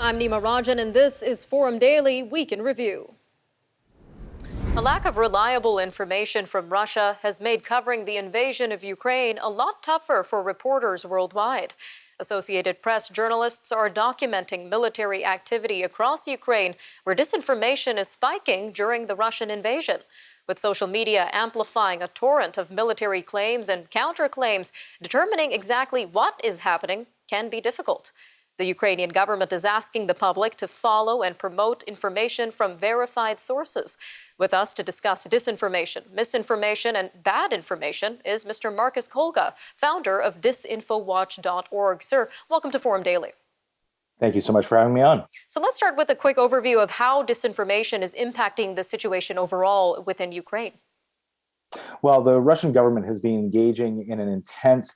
I'm Nima Rajan, and this is Forum Daily Week in Review. A lack of reliable information from Russia has made covering the invasion of Ukraine a lot tougher for reporters worldwide. Associated Press journalists are documenting military activity across Ukraine where disinformation is spiking during the Russian invasion. With social media amplifying a torrent of military claims and counterclaims, determining exactly what is happening can be difficult. The Ukrainian government is asking the public to follow and promote information from verified sources. With us to discuss disinformation, misinformation, and bad information is Mr. Marcus Kolga, founder of disinfowatch.org. Sir, welcome to Forum Daily. Thank you so much for having me on. So let's start with a quick overview of how disinformation is impacting the situation overall within Ukraine. Well, the Russian government has been engaging in an intense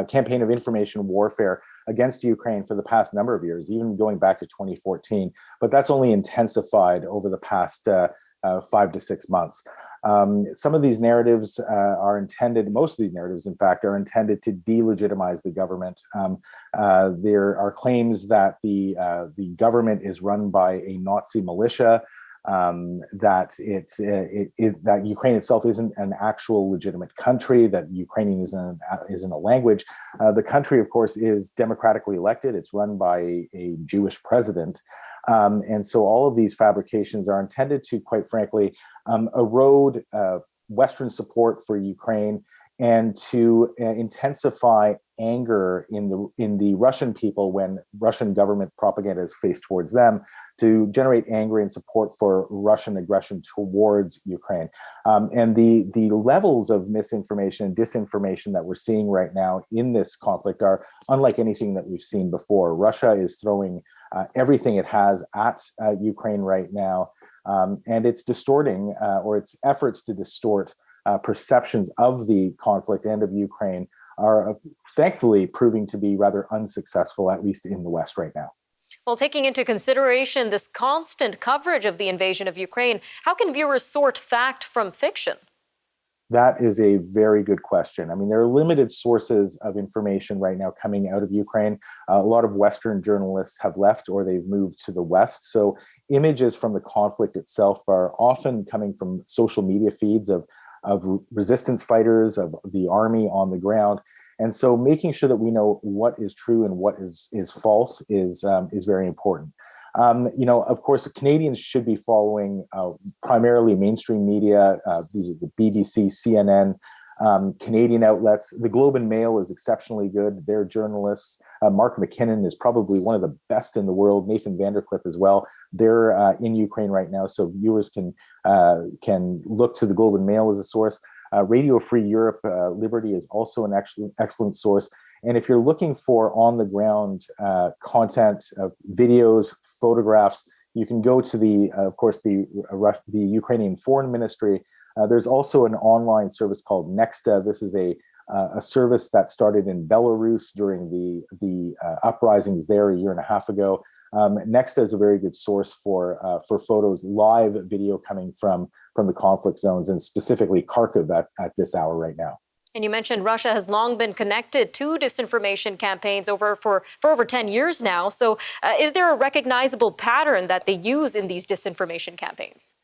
campaign of information warfare against Ukraine for the past number of years, even going back to 2014. But that's only intensified over the past 5 to 6 months. Some of these narratives most of these narratives, in fact, are intended to delegitimize the government. There are claims that the government is run by a Nazi militia, that that Ukraine itself isn't an actual legitimate country, that Ukrainian isn't a language. The country, of course, is democratically elected. It's run by a Jewish president. And so all of these fabrications are intended to, quite frankly, erode Western support for Ukraine and to intensify anger in the Russian people when Russian government propaganda is faced towards them, to generate anger and support for Russian aggression towards Ukraine. And the levels of misinformation and disinformation that we're seeing right now in this conflict are unlike anything that we've seen before. Russia is throwing everything it has at Ukraine right now, and it's distorting, or its efforts to distort perceptions of the conflict and of Ukraine are thankfully proving to be rather unsuccessful, at least in the West right now. Well, taking into consideration this constant coverage of the invasion of Ukraine, how can viewers sort fact from fiction? That is a very good question. I mean, there are limited sources of information right now coming out of Ukraine. A lot of Western journalists have left or they've moved to the West. So images from the conflict itself are often coming from social media feeds of resistance fighters, of the army on the ground. And so making sure that we know what is true and what is false is very important. Of course, Canadians should be following primarily mainstream media. These are the BBC, CNN, Canadian outlets. The Globe and Mail is exceptionally good. Their journalists, Mark McKinnon is probably one of the best in the world. Nathan Vandercliff as well. They're in Ukraine right now, so viewers can look to the Globe and Mail as a source. Radio Free Europe, Liberty is also an excellent source. And if you're looking for on-the-ground content, videos, photographs, you can go to the Ukrainian Foreign Ministry. There's also an online service called Nexta. This is a service that started in Belarus during the uprisings there a year and a half ago. Nexta is a very good source for photos, live video coming from the conflict zones, and specifically Kharkiv at this hour right now. And you mentioned Russia has long been connected to disinformation campaigns for over 10 years now. So is there a recognizable pattern that they use in these disinformation campaigns?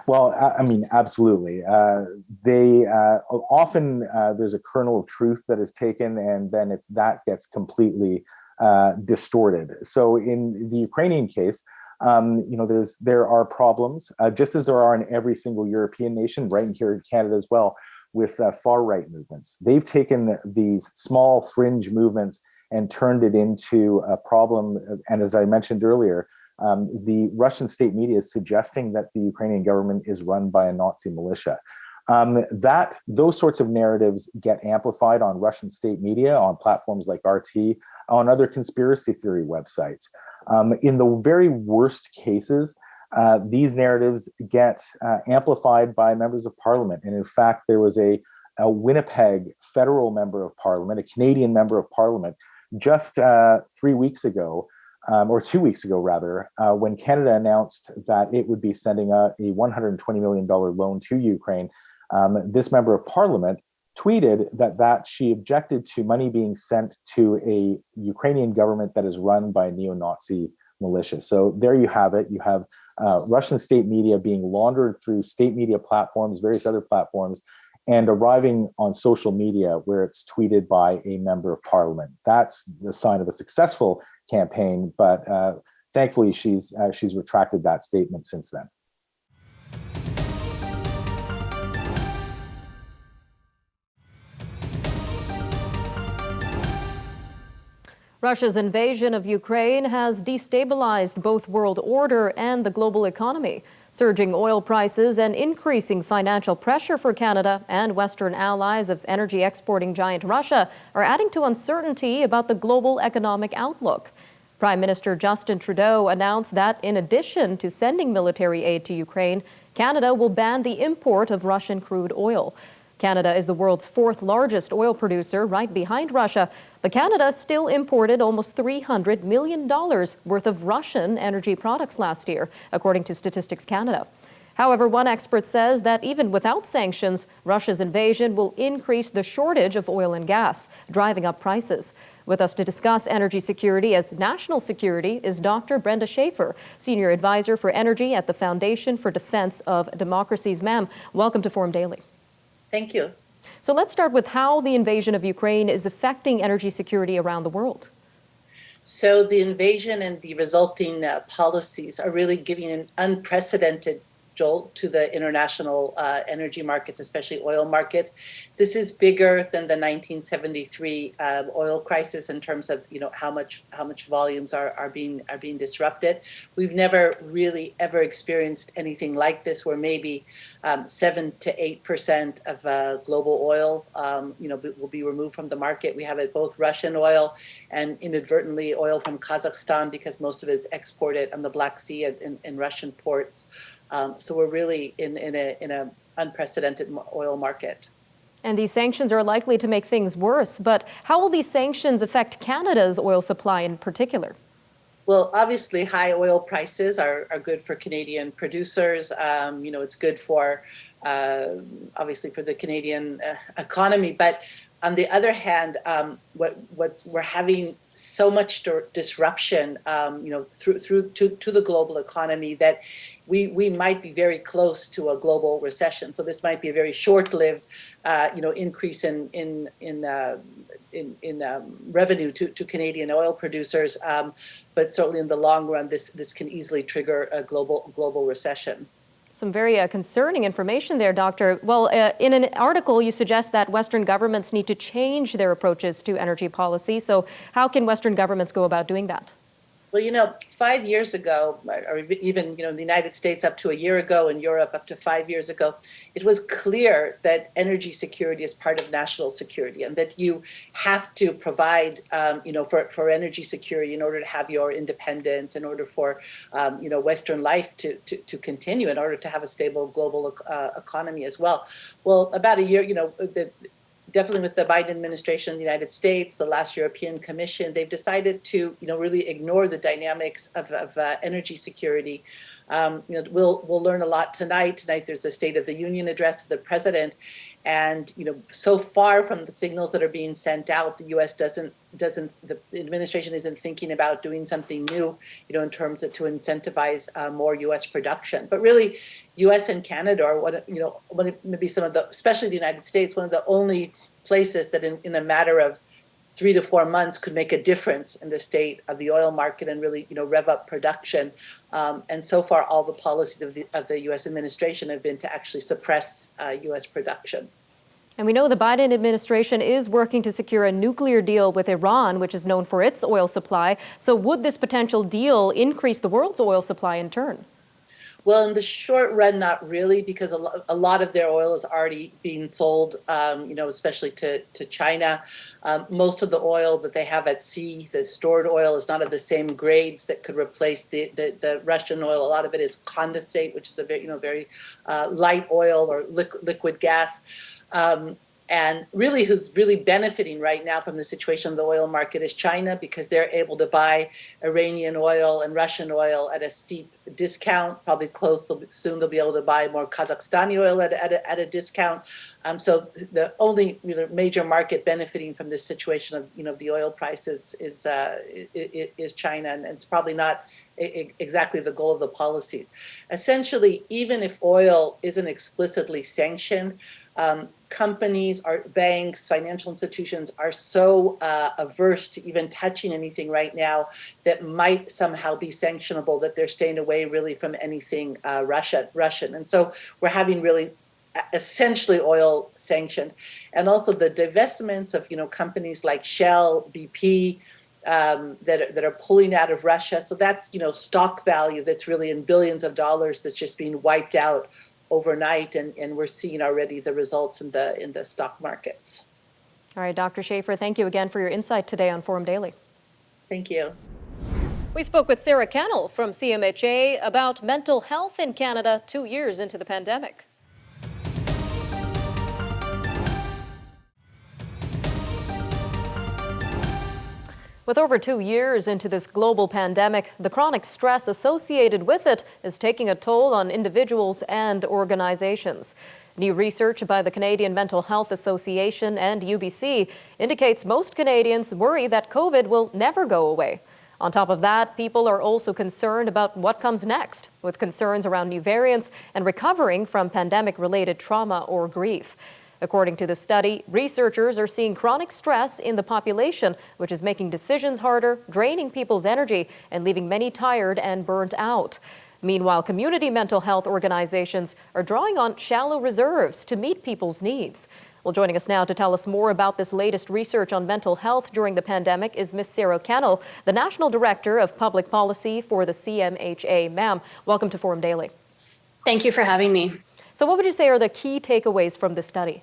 Well, I mean, absolutely. They often there's a kernel of truth that is taken, and then that gets completely distorted. So in the Ukrainian case, there are problems, just as there are in every single European nation, right here in Canada as well, with far-right movements. They've taken these small fringe movements and turned it into a problem. And as I mentioned earlier, the Russian state media is suggesting that the Ukrainian government is run by a Nazi militia. Those sorts of narratives get amplified on Russian state media, on platforms like RT, on other conspiracy theory websites. In the very worst cases, these narratives get amplified by members of parliament. And in fact, there was a Winnipeg federal member of parliament, a Canadian member of parliament, just 3 weeks ago, or 2 weeks ago rather, when Canada announced that it would be sending a $120 million loan to Ukraine. This member of parliament tweeted that she objected to money being sent to a Ukrainian government that is run by neo-Nazi militia. So there you have it. You have Russian state media being laundered through state media platforms, various other platforms, and arriving on social media where it's tweeted by a member of parliament. That's the sign of a successful campaign, but thankfully she's retracted that statement since then. Russia's invasion of Ukraine has destabilized both world order and the global economy. Surging oil prices and increasing financial pressure for Canada and Western allies of energy exporting giant Russia are adding to uncertainty about the global economic outlook. Prime Minister Justin Trudeau announced that in addition to sending military aid to Ukraine, Canada will ban the import of Russian crude oil. Canada is the world's fourth largest oil producer, right behind Russia, but Canada still imported almost $300 million worth of Russian energy products last year, according to Statistics Canada. However, one expert says that even without sanctions, Russia's invasion will increase the shortage of oil and gas, driving up prices. With us to discuss energy security as national security is Dr. Brenda Schaefer, Senior Advisor for Energy at the Foundation for Defense of Democracies. Ma'am, welcome to Forum Daily. Thank you. So let's start with how the invasion of Ukraine is affecting energy security around the world. So the invasion and the resulting policies are really giving an unprecedented jolt to the international energy markets, especially oil markets. This is bigger than the 1973 oil crisis in terms of how much volumes are being disrupted. We've never really ever experienced anything like this, where maybe 7 to 8% of global oil will be removed from the market. We have it both Russian oil and inadvertently oil from Kazakhstan, because most of it is exported on the Black Sea in Russian ports. So we're really in an unprecedented oil market. And these sanctions are likely to make things worse. But how will these sanctions affect Canada's oil supply in particular? Well, obviously, high oil prices are good for Canadian producers. It's good for, obviously, for the Canadian economy. But on the other hand, what we're having so much disruption, through to the global economy, that we might be very close to a global recession. So this might be a very short-lived, increase in revenue to Canadian oil producers, but certainly in the long run, this can easily trigger a global recession. Some very concerning information there, Doctor. Well, in an article, you suggest that Western governments need to change their approaches to energy policy. So how can Western governments go about doing that? Well, 5 years ago, or even, the United States up to a year ago, and Europe up to 5 years ago, it was clear that energy security is part of national security, and that you have to provide, for energy security in order to have your independence, in order for, Western life to continue, in order to have a stable global economy as well. Well, about a year, definitely with the Biden administration in the United States, the last European Commission, they've decided to, really ignore the dynamics of energy security. We'll learn a lot tonight. Tonight there's a State of the Union address of the president, and so far from the signals that are being sent out, the U.S. the administration isn't thinking about doing something new, in terms of to incentivize more U.S. production. But really, U.S. and Canada are maybe some of the, especially the United States, one of the only places that in a matter of 3 to 4 months could make a difference in the state of the oil market and really, rev up production. And so far, all the policies of the U.S. administration have been to actually suppress U.S. production. And we know the Biden administration is working to secure a nuclear deal with Iran, which is known for its oil supply. So would this potential deal increase the world's oil supply in turn? Well, in the short run, not really, because a lot of their oil is already being sold, especially to China. Most of the oil that they have at sea, the stored oil, is not of the same grades that could replace the Russian oil. A lot of it is condensate, which is a very light oil or liquid gas. And really, who's really benefiting right now from the situation of the oil market is China, because they're able to buy Iranian oil and Russian oil at a steep discount. Probably soon they'll be able to buy more Kazakhstani oil at a discount. So the only major market benefiting from this situation of the oil prices is China, and it's probably not exactly the goal of the policies. Essentially, even if oil isn't explicitly sanctioned, companies, banks, financial institutions are so averse to even touching anything right now that might somehow be sanctionable that they're staying away really from anything Russian. And so we're having really essentially oil sanctioned. And also the divestments of companies like Shell, BP, that are pulling out of Russia. So that's stock value that's really in billions of dollars that's just being wiped out overnight, and we're seeing already the results in the stock markets. All right, Dr. Schaefer, thank you again for your insight today on Forum Daily. Thank you. We spoke with Sarah Cannell from CMHA about mental health in Canada 2 years into the pandemic. With over 2 years into this global pandemic, the chronic stress associated with it is taking a toll on individuals and organizations. New research by the Canadian Mental Health Association and UBC indicates most Canadians worry that COVID will never go away. On top of that, people are also concerned about what comes next, with concerns around new variants and recovering from pandemic-related trauma or grief. According to the study, researchers are seeing chronic stress in the population, which is making decisions harder, draining people's energy, and leaving many tired and burnt out. Meanwhile, community mental health organizations are drawing on shallow reserves to meet people's needs. Well, joining us now to tell us more about this latest research on mental health during the pandemic is Ms. Sarah Cannell, the National Director of Public Policy for the CMHA. Ma'am, welcome to Forum Daily. Thank you for having me. So what would you say are the key takeaways from this study?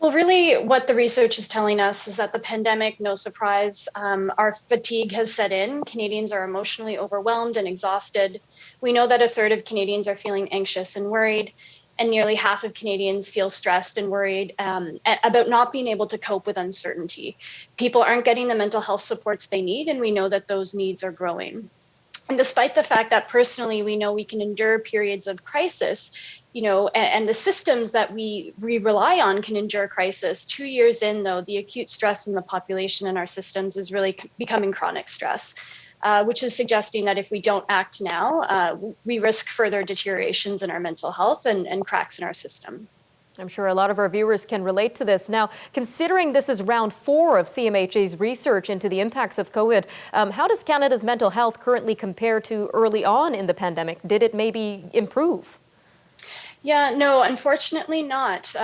Well, really what the research is telling us is that the pandemic, no surprise, our fatigue has set in. Canadians are emotionally overwhelmed and exhausted. We know that a third of Canadians are feeling anxious and worried, and nearly half of Canadians feel stressed and worried about not being able to cope with uncertainty. People aren't getting the mental health supports they need, and we know that those needs are growing. And despite the fact that personally we know we can endure periods of crisis, and the systems that we rely on can endure crisis. 2 years in, though, the acute stress in the population and our systems is really becoming chronic stress, which is suggesting that if we don't act now, we risk further deteriorations in our mental health and cracks in our system. I'm sure a lot of our viewers can relate to this. Now, considering this is round 4 of CMHA's research into the impacts of COVID, how does Canada's mental health currently compare to early on in the pandemic? Did it maybe improve? Yeah, no, unfortunately not.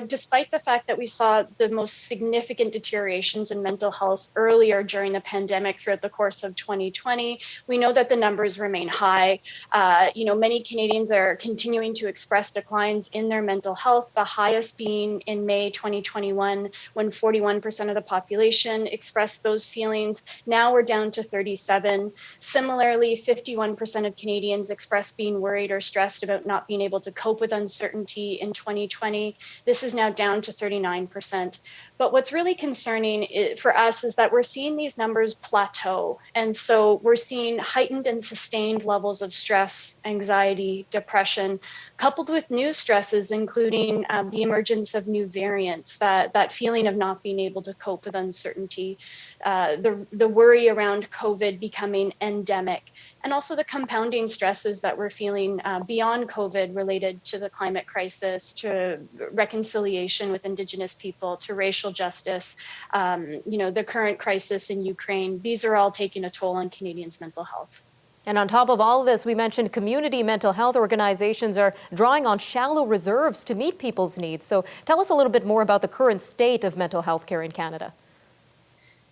Despite the fact that we saw the most significant deteriorations in mental health earlier during the pandemic throughout the course of 2020, we know that the numbers remain high. Many Canadians are continuing to express declines in their mental health, the highest being in May 2021, when 41% of the population expressed those feelings. Now we're down to 37. Similarly, 51% of Canadians express being worried or stressed about not being able to cope with uncertainty in 2020. This is now down to 39%. But what's really concerning for us is that we're seeing these numbers plateau. And so we're seeing heightened and sustained levels of stress, anxiety, depression, coupled with new stresses, including the emergence of new variants, that feeling of not being able to cope with uncertainty, the worry around COVID becoming endemic, and also the compounding stresses that we're feeling beyond COVID related to the climate crisis, to reconciliation with Indigenous people, to racial justice, the current crisis in Ukraine. These are all taking a toll on Canadians' mental health. And on top of all of this, we mentioned community mental health organizations are drawing on shallow reserves to meet people's needs. So tell us a little bit more about the current state of mental health care in Canada.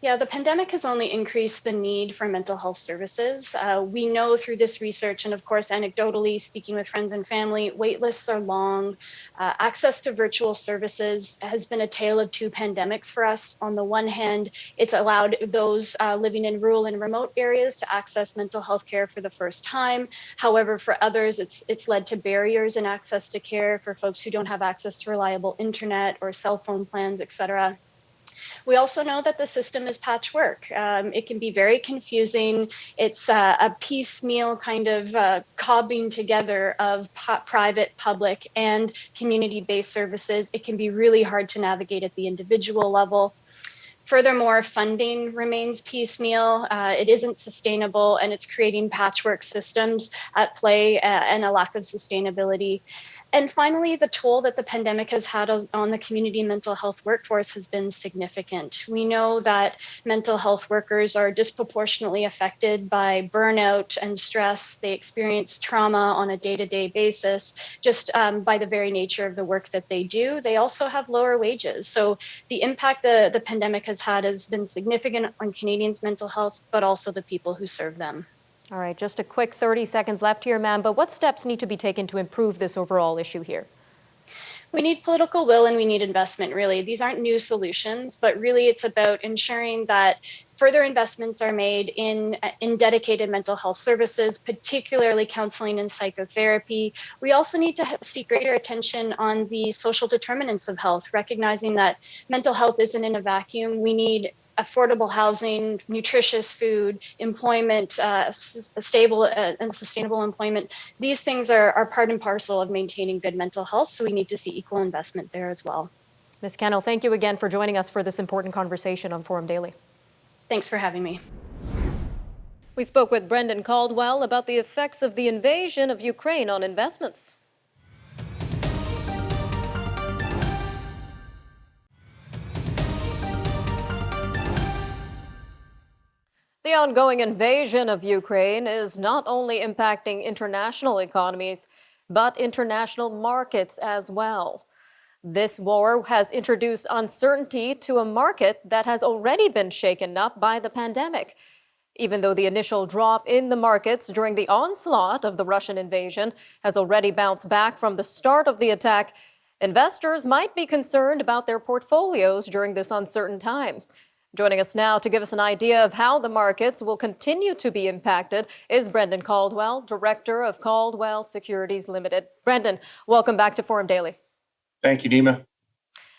Yeah, the pandemic has only increased the need for mental health services. We know through this research, and of course, anecdotally, speaking with friends and family, wait lists are long. Access to virtual services has been a tale of two pandemics for us. On the one hand, it's allowed those living in rural and remote areas to access mental health care for the first time. However, for others, it's led to barriers in access to care for folks who don't have access to reliable internet or cell phone plans, et cetera. We also know that the system is patchwork. It can be very confusing. It's a piecemeal kind of cobbing together of private, public, and community-based services. It can be really hard to navigate at the individual level. Furthermore, funding remains piecemeal. It isn't sustainable, and it's creating patchwork systems at play and a lack of sustainability. And finally, the toll that the pandemic has had on the community mental health workforce has been significant. We know that mental health workers are disproportionately affected by burnout and stress. They experience trauma on a day-to-day basis just by the very nature of the work that they do. They also have lower wages. So the impact the pandemic has been significant on Canadians' mental health, but also the people who serve them. All right, just a quick 30 seconds left here, ma'am, but what steps need to be taken to improve this overall issue here? We need political will and we need investment, really. These aren't new solutions, but really it's about ensuring that further investments are made in dedicated mental health services, particularly counseling and psychotherapy. We also need to seek greater attention on the social determinants of health, recognizing that mental health isn't in a vacuum. We need affordable housing, nutritious food, employment, stable and sustainable employment. These things are part and parcel of maintaining good mental health, so we need to see equal investment there as well. Ms. Kennel, thank you again for joining us for this important conversation on Forum Daily. Thanks for having me. We spoke with Brendan Caldwell about the effects of the invasion of Ukraine on investments. The ongoing invasion of Ukraine is not only impacting international economies, but international markets as well. This war has introduced uncertainty to a market that has already been shaken up by the pandemic. Even though the initial drop in the markets during the onslaught of the Russian invasion has already bounced back from the start of the attack, investors might be concerned about their portfolios during this uncertain time. Joining us now to give us an idea of how the markets will continue to be impacted is Brendan Caldwell, Director of Caldwell Securities Limited. Brendan, welcome back to Forum Daily. Thank you, Nima.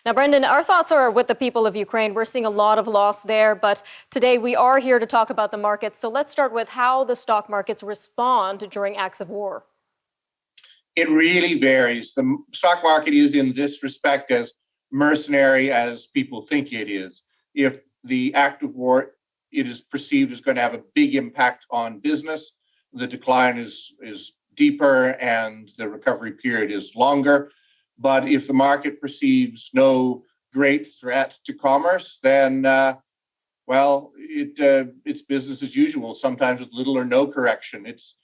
Now, Brendan, our thoughts are with the people of Ukraine. We're seeing a lot of loss there, but today we are here to talk about the markets. So let's start with how the stock markets respond during acts of war. It really varies. The stock market is in this respect as mercenary as people think it is. If the act of war, it is perceived as going to have a big impact on business, the decline is deeper and the recovery period is longer. But if the market perceives no great threat to commerce, then, it's business as usual, sometimes with little or no correction. It's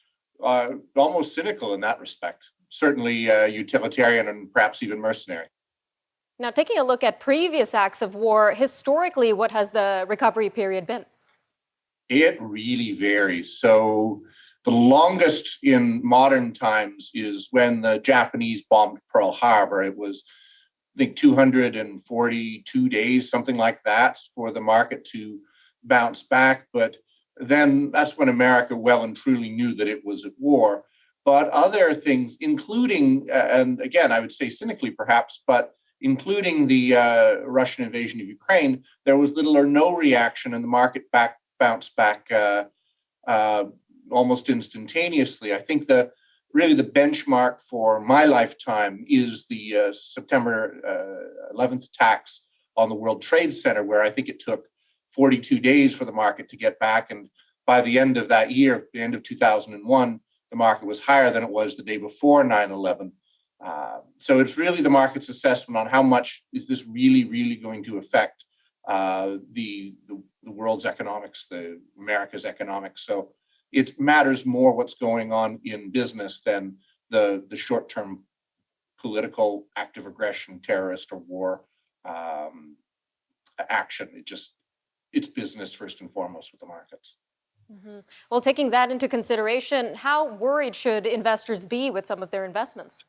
almost cynical in that respect, certainly utilitarian and perhaps even mercenary. Now, taking a look at previous acts of war, historically, what has the recovery period been? It really varies. So the longest in modern times is when the Japanese bombed Pearl Harbor. It was, I think, 242 days, something like that, for the market to bounce back. But then that's when America well and truly knew that it was at war. But other things, including, and again, I would say cynically perhaps, but including the Russian invasion of Ukraine, there was little or no reaction, and the market bounced back almost instantaneously. I think the benchmark for my lifetime is the September 11th attacks on the World Trade Center, where I think it took 42 days for the market to get back. And by the end of that year, the end of 2001, the market was higher than it was the day before 9/11. So it's really the market's assessment on how much is this really going to affect the world's economics, the America's economics. So it matters more what's going on in business than the short-term political act of aggression, terrorist or war action. its business first and foremost with the markets. Well, taking that into consideration, how worried should investors be with some of their investments?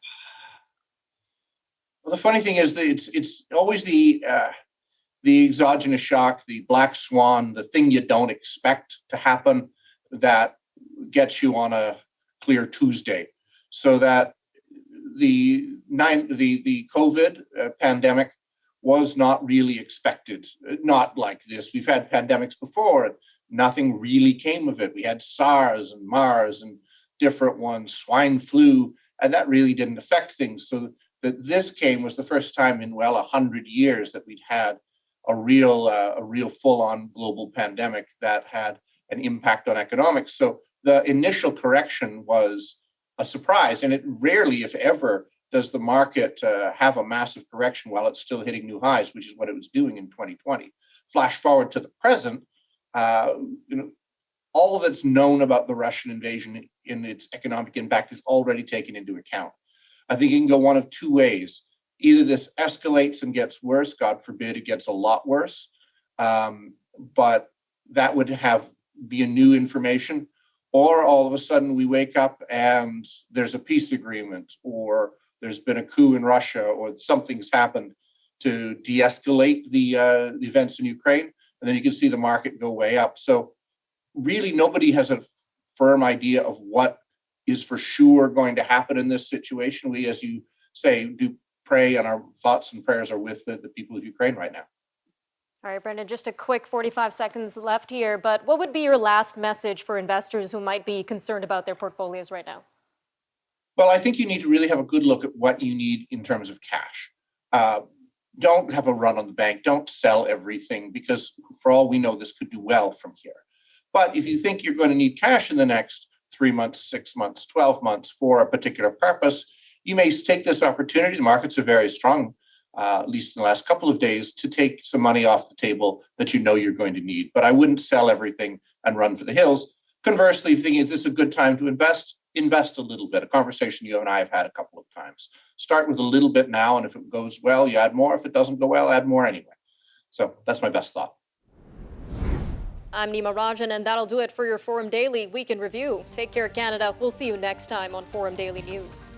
Well, the funny thing is that it's always the exogenous shock, the black swan, the thing you don't expect to happen that gets you on a clear Tuesday. So that the COVID pandemic was not really expected, not like this. We've had pandemics before and nothing really came of it. We had SARS and MARS and different ones, swine flu, and that really didn't affect things. So that this came was the first time in, 100 years that we'd had a real full-on global pandemic that had an impact on economics. So the initial correction was a surprise, and it rarely, if ever, does the market have a massive correction while it's still hitting new highs, which is what it was doing in 2020. Flash forward to the present, all that's known about the Russian invasion in its economic impact is already taken into account. I think it can go one of two ways. Either this escalates and gets worse, God forbid it gets a lot worse, but that would be a new information, or all of a sudden we wake up and there's a peace agreement, or there's been a coup in Russia, or something's happened to de-escalate the events in Ukraine, and then you can see the market go way up. So really nobody has a firm idea of what is for sure going to happen in this situation. We, as you say, do pray, and our thoughts and prayers are with the people of Ukraine right now. All right, Brendan, just a quick 45 seconds left here, but what would be your last message for investors who might be concerned about their portfolios right now? Well, I think you need to really have a good look at what you need in terms of cash. Don't have a run on the bank. Don't sell everything, because for all we know, this could do well from here. But if you think you're going to need cash in the next 3 months, 6 months, 12 months for a particular purpose, you may take this opportunity. The markets are very strong, at least in the last couple of days, to take some money off the table that you know you're going to need. But I wouldn't sell everything and run for the hills. Conversely, if you think this is a good time to invest a little bit. A conversation you and I have had a couple of times. Start with a little bit now, and if it goes well, you add more. If it doesn't go well, add more anyway. So that's my best thought. I'm Nima Rajan, and that'll do it for your Forum Daily Week in Review. Take care, Canada. We'll see you next time on Forum Daily News.